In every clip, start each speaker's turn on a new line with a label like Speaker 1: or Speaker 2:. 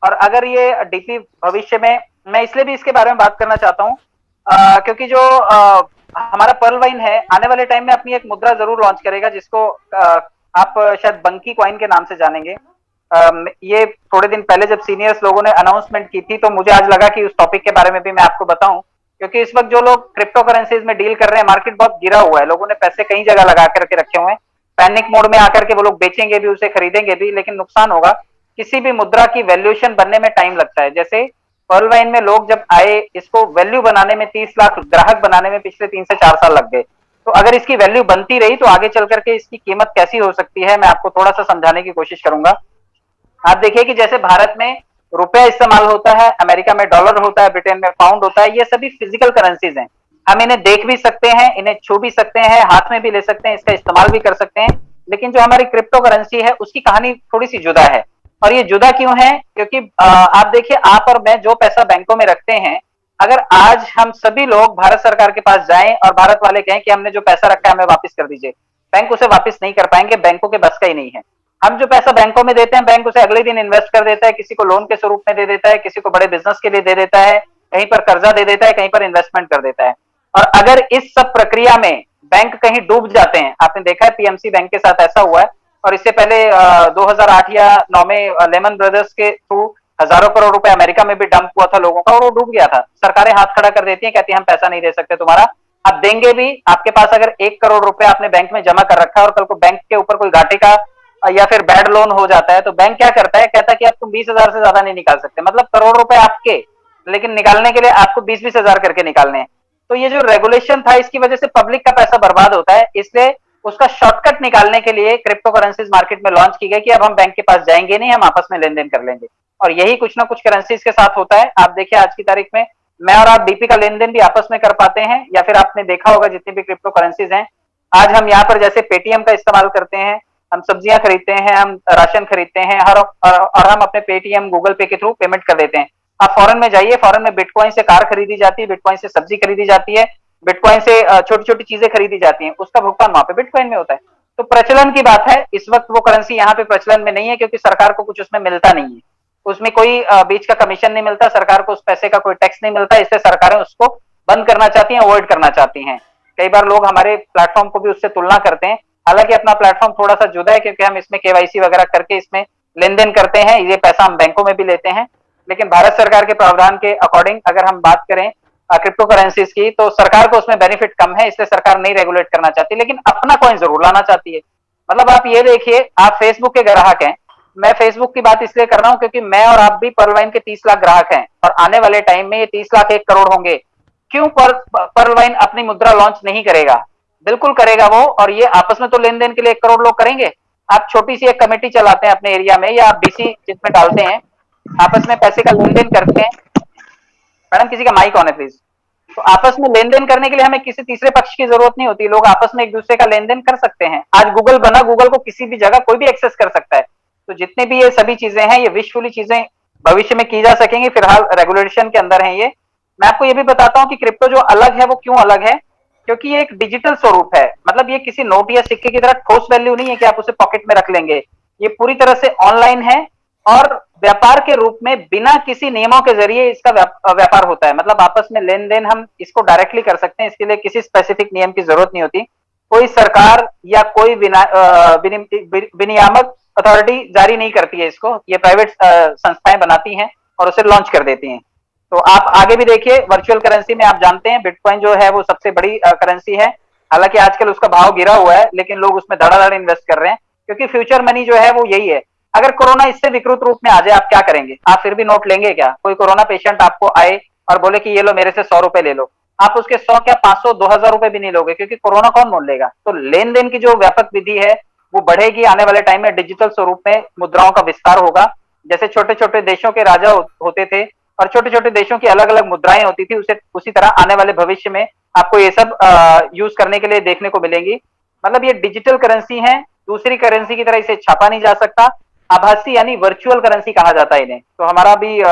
Speaker 1: और अगर ये डीपी भविष्य में, मैं इसलिए भी इसके बारे में बात करना चाहता हूँ क्योंकि जो हमारा पर्ल वाइन है आने वाले टाइम में अपनी एक मुद्रा जरूर लॉन्च करेगा, जिसको आप शायद बंकी कॉइन के नाम से जानेंगे। ये थोड़े दिन पहले जब सीनियर्स लोगों ने अनाउंसमेंट की थी, तो मुझे आज लगा कि उस टॉपिक के बारे में भी मैं आपको बताऊं, क्योंकि इस वक्त जो लोग क्रिप्टो करेंसीज में डील कर रहे हैं, मार्केट बहुत गिरा हुआ है, लोगों ने पैसे कई जगह लगा करके रखे हुए हैं। पैनिक मोड में आकर के वो लोग बेचेंगे भी, उसे खरीदेंगे भी, लेकिन नुकसान होगा। किसी भी मुद्रा की वैल्यूएशन बनने में टाइम लगता है। जैसे पर्ल वाइन में लोग जब आए, इसको वैल्यू बनाने में 30 लाख ग्राहक बनाने में पिछले 3 से 4 साल लग गए। तो अगर इसकी वैल्यू बनती रही तो आगे चल करके इसकी कीमत कैसी हो सकती है, मैं आपको थोड़ा सा समझाने की कोशिश करूंगा। आप देखिए कि जैसे भारत में रुपया इस्तेमाल होता है, अमेरिका में डॉलर होता है, ब्रिटेन में पाउंड होता है, ये सभी फिजिकल करेंसीज हैं। हम इन्हें देख भी सकते हैं, इन्हें छू भी सकते हैं, हाथ में भी ले सकते हैं, इसका इस्तेमाल भी कर सकते हैं। लेकिन जो हमारी क्रिप्टो करेंसी है उसकी कहानी थोड़ी सी जुदा है। और ये जुदा क्यों है? क्योंकि आप देखिए, आप और मैं जो पैसा बैंकों में रखते हैं, अगर आज हम सभी लोग भारत सरकार के पास जाएं और भारत वाले कहें कि हमने जो पैसा रखा है हमें वापस कर दीजिए, बैंक उसे वापस नहीं कर पाएंगे, बैंकों के बस का ही नहीं है। हम जो पैसा बैंकों में देते हैं, बैंक उसे अगले दिन इन्वेस्ट कर देता है, किसी को लोन के स्वरूप में दे देता है, किसी को बड़े बिजनेस के लिए दे देता है, कहीं पर कर्जा दे देता है, कहीं पर इन्वेस्टमेंट कर देता है। और अगर इस सब प्रक्रिया में बैंक कहीं डूब जाते हैं, आपने देखा है पीएमसी बैंक के साथ ऐसा हुआ है, और इससे पहले 2008 या 9 में लेमन ब्रदर्स के थ्रू हजारों करोड़ रुपए अमेरिका में भी डंप हुआ था लोगों का, और वो डूब गया था। सरकारें हाथ खड़ा कर देती हैं, कहती हैं हम पैसा नहीं दे सकते तुम्हारा, आप देंगे भी। आपके पास अगर 1 करोड़ रुपए आपने बैंक में जमा कर रखा है और कल को बैंक के ऊपर कोई घाटे का या फिर बैड लोन हो जाता है, तो बैंक क्या करता है, कहता है कि आप तुम 20,000 से ज्यादा नहीं निकाल सकते। मतलब करोड़ रुपए आपके, लेकिन निकालने के लिए आपको 20-20 हजार करके निकालने हैं। तो ये जो रेगुलेशन था, इसकी वजह से पब्लिक का पैसा बर्बाद होता है। इसलिए उसका शॉर्टकट निकालने के लिए क्रिप्टो करेंसीज मार्केट में लॉन्च की गई कि अब हम बैंक के पास जाएंगे नहीं, हम आपस में लेन देन कर लेंगे। और यही कुछ ना कुछ करेंसीज के साथ होता है। आप देखिए आज की तारीख में मैं और आप डीपी का लेन देन भी आपस में कर पाते हैं, या फिर आपने देखा होगा जितनी भी क्रिप्टो करेंसीज हैं, आज हम यहाँ पर जैसे पेटीएम का इस्तेमाल करते हैं, हम सब्जियां खरीदते हैं, हम राशन खरीदते हैं, और हम अपने पेटीएम गूगल पे के थ्रू पेमेंट कर देते हैं। आप फॉरेन में जाइए, फॉरेन में बिटकॉइन से कार खरीदी जाती है, बिटकॉइन से सब्जी खरीदी जाती है, बिटकॉइन से छोटी छोटी चीजें खरीदी जाती हैं, उसका भुगतान वहां पे बिटकॉइन में होता है। तो प्रचलन की बात है, इस वक्त वो करेंसी यहाँ पे प्रचलन में नहीं है, क्योंकि सरकार को कुछ उसमें मिलता नहीं है, उसमें कोई बीच का कमीशन नहीं मिलता, सरकार को उस पैसे का कोई टैक्स नहीं मिलता, इसलिए सरकारें उसको बंद करना चाहती हैं, अवॉइड करना चाहती हैं। कई बार लोग हमारे प्लेटफॉर्म को भी उससे तुलना करते हैं। हालांकि अपना प्लेटफॉर्म थोड़ा सा जुदा है, क्योंकि हम इसमें केवाईसी वगैरह करके इसमें लेन देन करते हैं, ये पैसा हम बैंकों में भी लेते हैं। लेकिन भारत सरकार के प्रावधान के अकॉर्डिंग अगर हम बात करें क्रिप्टो करेंसीज की, तो सरकार को उसमें बेनिफिट कम है, इसलिए सरकार नहीं रेगुलेट करना चाहती, लेकिन अपना कॉइन जरूर लाना चाहती है। मतलब आप ये देखिए, आप फेसबुक के ग्राहक हैं, मैं फेसबुक की बात इसलिए कर रहा हूं क्योंकि मैं और आप भी पर्ल वाइन के 30 लाख ग्राहक हैं, और आने वाले टाइम में ये 30 लाख 1 करोड़ होंगे। क्यों पर्ल वाइन अपनी मुद्रा लॉन्च नहीं करेगा? बिल्कुल करेगा वो, और ये आपस में तो लेन देन के लिए 1 करोड़ लोग करेंगे। आप छोटी सी एक कमेटी चलाते हैं अपने एरिया में, या आप बीसी जिसमें डालते हैं, आपस में पैसे का लेन देन करते हैं। मैडम किसी का माइक ऑन है प्लीज। तो आपस में लेन देन करने के लिए हमें किसी तीसरे पक्ष की जरूरत नहीं होती, लोग आपस में एक दूसरे का लेन देन कर सकते हैं। आज गूगल बना, गूगल को किसी भी जगह कोई भी एक्सेस कर सकता है। तो जितने भी ये सभी चीजें हैं, ये विश्वफुली चीजें भविष्य में की जा सकेंगी, फिलहाल रेगुलेशन के अंदर है ये। मैं आपको ये भी बताता हूँ कि क्रिप्टो जो अलग है वो क्यों अलग है, क्योंकि ये एक डिजिटल स्वरूप है। मतलब ये किसी नोट या सिक्के की तरह ठोस वैल्यू नहीं है कि आप उसे पॉकेट में रख लेंगे। ये पूरी तरह से ऑनलाइन है, और व्यापार के रूप में बिना किसी नियमों के जरिए इसका व्यापार होता है। मतलब आपस में लेन देन हम इसको डायरेक्टली कर सकते हैं, इसके लिए किसी स्पेसिफिक नियम की जरूरत नहीं होती। कोई सरकार या कोई विनियामक अथॉरिटी जारी नहीं करती है इसको, ये प्राइवेट संस्थाएं बनाती हैं और उसे लॉन्च कर देती हैं। तो आप आगे भी देखिए, वर्चुअल करेंसी में आप जानते हैं बिटकॉइन जो है वो सबसे बड़ी करेंसी है। हालांकि आजकल उसका भाव गिरा हुआ है, लेकिन लोग उसमें धड़ाधड़ इन्वेस्ट कर रहे हैं, क्योंकि फ्यूचर मनी जो है वो यही है। अगर कोरोना इससे विकृत रूप में आ जाए, आप क्या करेंगे? आप फिर भी नोट लेंगे क्या? कोई कोरोना पेशेंट आपको आए और बोले कि ये लो मेरे से 100 रुपए ले लो, आप उसके 100 क्या 500 2000 रुपए भी नहीं लोगे, क्योंकि कोरोना कौन मोल लेगा। तो लेन देन की जो व्यापक विधि है वो बढ़ेगी। आने वाले टाइम में डिजिटल स्वरूप में मुद्राओं का विस्तार होगा। जैसे छोटे छोटे देशों के राजा होते थे और छोटे छोटे देशों की अलग अलग मुद्राएं होती थी, उसे उसी तरह आने वाले भविष्य में आपको ये सब यूज करने के लिए देखने को मिलेंगी। मतलब ये डिजिटल करेंसी है, दूसरी करेंसी की तरह इसे छापा नहीं जा सकता। आभासी यानी वर्चुअल करेंसी कहा जाता है इन्हें। तो हमारा भी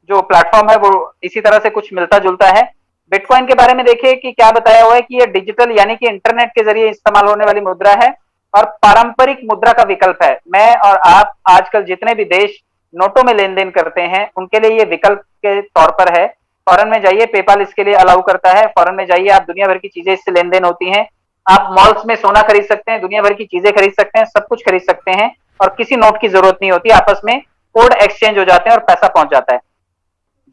Speaker 1: जो प्लेटफॉर्म है वो इसी तरह से कुछ मिलता जुलता है। बिटकॉइन के बारे में देखिए कि क्या बताया हुआ है कि ये डिजिटल यानी कि इंटरनेट के जरिए इस्तेमाल होने वाली मुद्रा है और पारंपरिक मुद्रा का विकल्प है। मैं और आप आजकल जितने भी देश नोटों में लेन देन करते हैं, उनके लिए ये विकल्प के तौर पर है। फॉरेन में जाइए, पेपाल इसके लिए अलाउ करता है। फॉरेन में जाइए, आप दुनिया भर की चीजें इससे लेन देन होती हैं। आप मॉल्स में सोना खरीद सकते हैं, दुनिया भर की चीजें खरीद सकते हैं, सब कुछ खरीद सकते हैं और किसी नोट की जरूरत नहीं होती। आपस में कोड एक्सचेंज हो जाते हैं और पैसा पहुंच जाता है।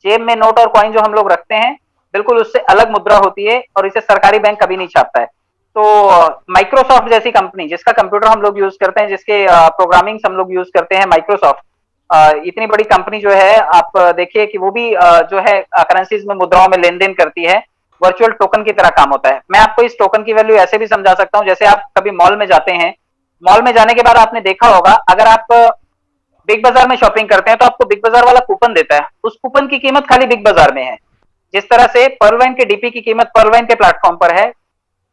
Speaker 1: जेब में नोट और कॉइन जो हम लोग रखते हैं, बिल्कुल उससे अलग मुद्रा होती है और इसे सरकारी बैंक कभी नहीं छापता है। तो माइक्रोसॉफ्ट जैसी कंपनी, जिसका कंप्यूटर हम लोग यूज करते हैं, जिसके प्रोग्रामिंग हम लोग यूज करते हैं, माइक्रोसॉफ्ट, इतनी बड़ी कंपनी जो है, आप देखिए कि वो भी जो है करेंसीज में, मुद्राओं में लेन देन करती है। वर्चुअल टोकन की तरह काम होता है। मैं आपको इस टोकन की वैल्यू ऐसे भी समझा सकता हूं, जैसे आप कभी मॉल में जाते हैं, मॉल में जाने के बाद आपने देखा होगा, अगर आप बिग बाजार में शॉपिंग करते हैं तो आपको बिग बाजार वाला कूपन देता है, उस कूपन की कीमत खाली बिग बाजार में है। जिस तरह से पर्ल वाइन के डीपी की कीमत पर्ल वाइन के प्लेटफॉर्म पर है,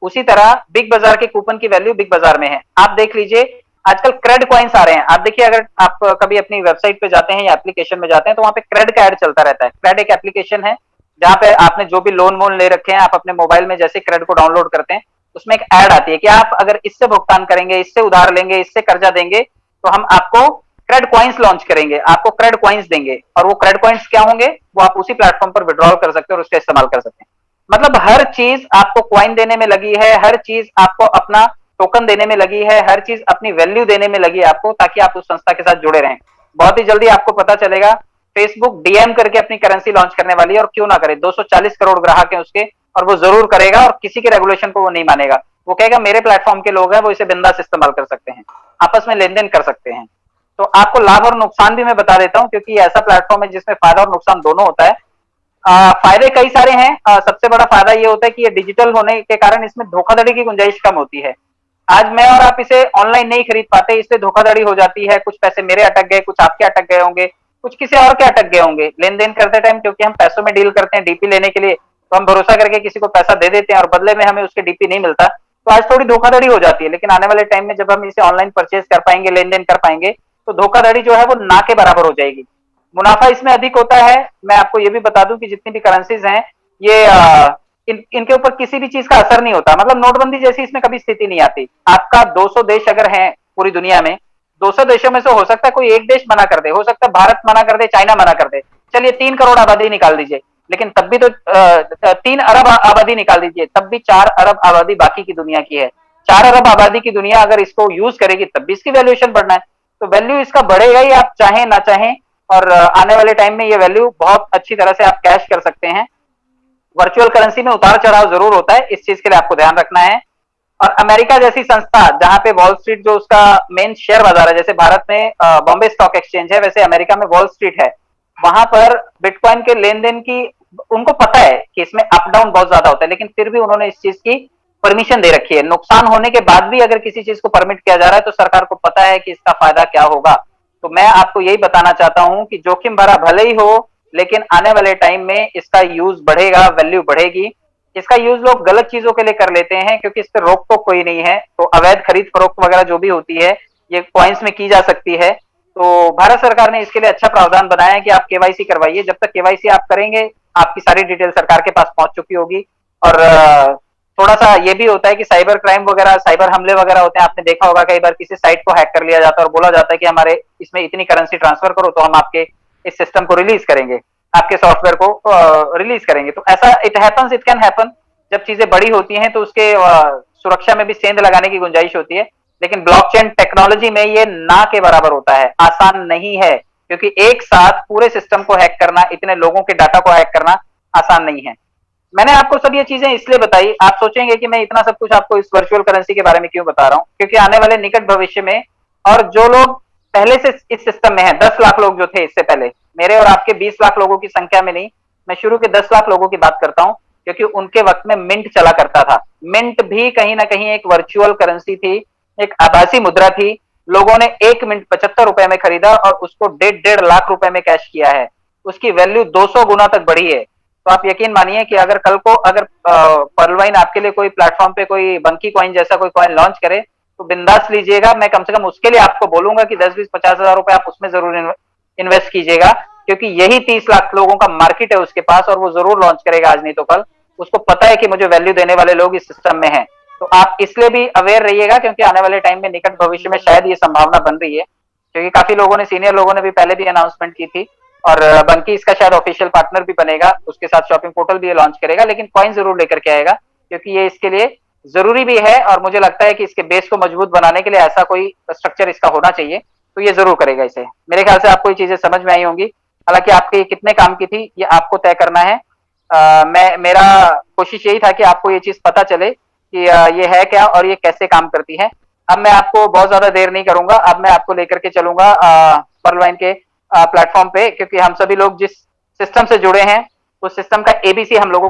Speaker 1: उसी तरह बिग बाजार के कूपन की वैल्यू बिग बाजार में है। आप देख लीजिए, आजकल क्रेड कॉइन्स आ रहे हैं। आप देखिए, अगर आप कभी अपनी वेबसाइट पे जाते हैं या एप्लीकेशन में जाते हैं तो वहां पे क्रेड का ऐड चलता रहता है। क्रेड एक एप्लीकेशन है जहां पे आपने जो भी लोन वोन ले रखे हैं, आप अपने मोबाइल में जैसे क्रेड को डाउनलोड करते हैं, उसमें एक ऐड आती है कि आप अगर इससे भुगतान करेंगे, इससे उधार लेंगे, इससे कर्जा देंगे, तो हम आपको क्रेड कॉइन्स लॉन्च करेंगे, आपको क्रेड कॉइन्स देंगे। और वो क्रेड कॉइन्स क्या होंगे, वो आप उसी प्लेटफॉर्म पर विड्रॉल कर सकते हैं और उसका इस्तेमाल कर सकते हैं। मतलब हर चीज आपको क्वाइन देने में लगी है, हर चीज आपको अपना टोकन देने में लगी है, हर चीज अपनी वैल्यू देने में लगी है आपको, ताकि आप उस संस्था के साथ जुड़े रहें। बहुत ही जल्दी आपको पता चलेगा, फेसबुक डीएम करके अपनी करेंसी लॉन्च करने वाली है, और क्यों ना करे, 240 करोड़ ग्राहक हैं उसके, और वो जरूर करेगा और किसी के रेगुलेशन को वो नहीं मानेगा। वो कहेगा मेरे प्लेटफॉर्म के लोग हैं, वो इसे बिंदास इस्तेमाल कर सकते हैं, आपस में लेन देन कर सकते हैं। तो आपको लाभ और नुकसान भी मैं बता देता हूं, क्योंकि ऐसा प्लेटफॉर्म है जिसमें फायदा और नुकसान दोनों होता है। फायदे कई सारे हैं। सबसे बड़ा फायदा ये होता है कि ये डिजिटल होने के कारण इसमें धोखाधड़ी की गुंजाइश कम होती है। आज मैं और आप इसे ऑनलाइन नहीं खरीद पाते, इसलिए धोखाधड़ी हो जाती है। कुछ पैसे मेरे अटक गए, कुछ आपके अटक गए होंगे, कुछ किसी और के अटक गए होंगे लेन देन करते टाइम। क्योंकि हम पैसों में डील करते हैं डीपी लेने के लिए, तो हम भरोसा करके किसी को पैसा दे देते हैं और बदले में हमें उसके डीपी नहीं मिलता, तो आज थोड़ी धोखाधड़ी हो जाती है। लेकिन आने वाले टाइम में जब हम इसे ऑनलाइन परचेज कर पाएंगे, लेन देन कर पाएंगे, तो धोखाधड़ी जो है वो ना के बराबर हो जाएगी। मुनाफा इसमें अधिक होता है। मैं आपको ये भी बता दूं कि जितनी भी करेंसीज हैं, ये इनके ऊपर किसी भी चीज का असर नहीं होता। मतलब नोटबंदी जैसी इसमें कभी स्थिति नहीं आती। आपका 200 देश अगर हैं पूरी दुनिया में, 200 देशों में से हो सकता है कोई एक देश मना कर दे, हो सकता है भारत मना कर दे, चाइना मना कर दे। चलिए 3 करोड़ आबादी निकाल दीजिए, लेकिन तब भी तो 3 अरब आबादी निकाल दीजिए, तब भी 4 अरब आबादी बाकी की दुनिया की है। 4 अरब आबादी की दुनिया अगर इसको यूज करेगी, तब भी इसकी वैल्यूएशन बढ़ना है। तो वैल्यू इसका बढ़ेगा ही, आप चाहें ना चाहें। और आने वाले टाइम में ये वैल्यू बहुत अच्छी तरह से आप कैश कर सकते हैं। वर्चुअल करेंसी में उतार चढ़ाव जरूर होता है, इस चीज के लिए आपको ध्यान रखना है। और अमेरिका जैसी संस्था, जहां पे वॉल स्ट्रीट जो उसका मेन शेयर बाजार है, जैसे भारत में बॉम्बे स्टॉक एक्सचेंज है, वैसे अमेरिका में वॉल स्ट्रीट है। वहां पर बिटकॉइन के लेन देन की उनको पता है कि इसमें अप डाउन बहुत ज्यादा होता है, लेकिन फिर भी उन्होंने इस चीज की परमिशन दे रखी है। नुकसान होने के बाद भी अगर किसी चीज को परमिट किया जा रहा है, तो सरकार को पता है कि इसका फायदा क्या होगा। तो मैं आपको यही बताना चाहता हूं कि जोखिम भरा भले ही हो, लेकिन आने वाले टाइम में इसका यूज बढ़ेगा, वैल्यू बढ़ेगी। इसका यूज लोग गलत चीजों के लिए कर लेते हैं, क्योंकि इस पर रोक टोक कोई नहीं है। तो अवैध खरीद फरोख्त वगैरह जो भी होती है, ये कॉइन्स में की जा सकती है। तो भारत सरकार ने इसके लिए अच्छा प्रावधान बनाया है कि आप केवाईसी करवाइए। जब तक केवाईसी आप करेंगे, आपकी सारी डिटेल सरकार के पास पहुंच चुकी होगी। और थोड़ा सा ये भी होता है कि साइबर क्राइम वगैरह, साइबर हमले वगैरह होते हैं। आपने देखा होगा कई बार किसी साइट को हैक कर लिया जाता है और बोला जाता है कि हमारे इसमें इतनी करेंसी ट्रांसफर करो, तो हम आपके इस सिस्टम को रिलीज करेंगे, आपके सॉफ्टवेयर को रिलीज करेंगे। तो ऐसा it happens, it can happen. जब चीजें बड़ी होती हैं तो उसके सुरक्षा में भी सेंध लगाने की गुंजाइश होती है। लेकिन ब्लॉकचेन टेक्नोलॉजी में ये ना के बराबर होता है, आसान नहीं है। क्योंकि एक साथ पूरे सिस्टम को हैक करना, इतने लोगों के डाटा को हैक करना आसान नहीं है। मैंने आपको सब ये चीजें इसलिए बताई, आप सोचेंगे कि मैं इतना सब कुछ आपको इस वर्चुअल करेंसी के बारे में क्यों बता रहा हूं, क्योंकि आने वाले निकट भविष्य में, और जो लोग पहले से इस सिस्टम में हैं, 10 लाख लोग जो थे इससे पहले, मेरे और आपके 20 लाख लोगों की संख्या में नहीं, मैं शुरू के 10 लाख लोगों की बात करता हूं। क्योंकि उनके वक्त में मिंट चला करता था। मिंट भी कहीं ना कहीं एक वर्चुअल करेंसी थी, एक आभासी मुद्रा थी। लोगों ने 1 मिनट 75 रुपए में खरीदा और उसको 1.5 लाख रुपए में कैश किया है। उसकी वैल्यू 200 गुना तक बढ़ी है। तो आप यकीन मानिए कि अगर कल को अगर पर्ल वाइन आपके लिए कोई प्लेटफॉर्म पे कोई बंकी कॉइन जैसा कोई कॉइन लॉन्च करे, तो बिंदास लीजिएगा। मैं कम से कम उसके लिए आपको बोलूंगा कि 10-20-50 हजार रुपए आप उसमें जरूर इन्वेस्ट कीजिएगा, क्योंकि यही 30 लाख लोगों का मार्केट है उसके पास, और वो जरूर लॉन्च करेगा आज नहीं तो कल। उसको पता है कि मुझे वैल्यू देने वाले लोग इस सिस्टम में हैं। तो आप इसलिए भी अवेयर रहिएगा, क्योंकि आने वाले टाइम में निकट भविष्य में शायद ये संभावना बन रही है। क्योंकि काफी लोगों ने, सीनियर लोगों ने भी पहले भी अनाउंसमेंट की थी। और बंकी इसका शायद ऑफिशियल पार्टनर भी बनेगा, उसके साथ शॉपिंग पोर्टल भी ये लॉन्च करेगा, लेकिन कॉइन जरूर लेकर के आएगा, क्योंकि ये इसके लिए जरूरी भी है। और मुझे लगता है कि इसके बेस को मजबूत बनाने के लिए ऐसा कोई स्ट्रक्चर इसका होना चाहिए, तो ये जरूर करेगा इसे। मेरे ख्याल से आपको ये चीजें समझ में आई होंगी। हालांकि आपकी कितने काम की थी ये आपको तय करना है। मेरा कोशिश यही था कि आपको ये चीज पता चले कि ये है क्या और ये कैसे काम करती है। अब मैं आपको बहुत ज्यादा देर नहीं करूंगा, अब मैं आपको लेकर के चलूंगा पर्लवाइन के प्लेटफॉर्म पे, क्योंकि हम सभी लोग जिस सिस्टम से जुड़े हैं उस सिस्टम का एबीसी हम लोगों